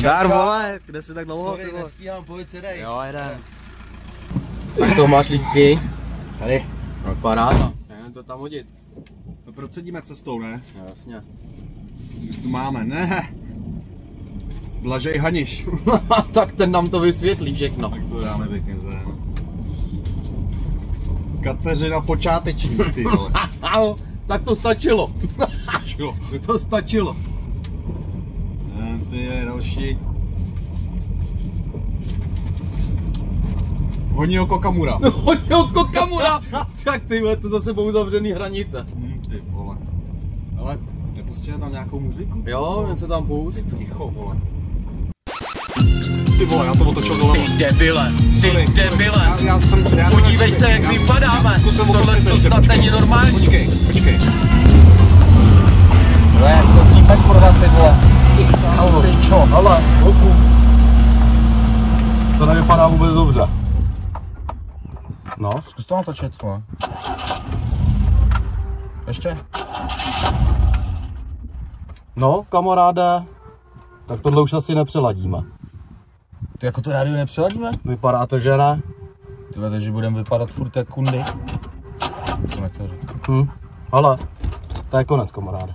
Dár vole, kde jsi tak dlouho? Sorry, nestíhám, pojď se dej. Jo, jedem. Tak co, máš lístky? Tady. No, paráda, jen to tam hodit. No proč sedíme cestou, ne? No, jasně. Už tu máme, ne? Blažej Haniš. Tak ten nám to vysvětlí všechno. Tak to dáme pěkně zem. Kateřina počáteční, ty vole. Tak to stačilo. Stačilo. To stačilo. Ty je další. Honio Kokamura. Honio Kokamura. Tak ty vole, to zase budou zavřený hranice. Ty vole. Ale nepustíme tam nějakou muziku? Jo, něco tam pust. Ticho, vole. Ty vole, já to otočil doleva. Ty debile, debile. Já Podívej se, jak vypadáme. Tohle to snad není normální. Počkej. Ne, to cípe kurva, ty vole. Ty čo, hele, oku. To nevypadá vůbec dobře. No, zkus to natočit, vole. Ještě. No, kamaráde, tak tohle už asi nepřeladíme. Ty jako to rádio nepřeladíme? Vypadá to, že ne? Ty víte, že budeme vypadat furt jak kundy. Co nechtěl říct. Ale, to je konec, kamaráde.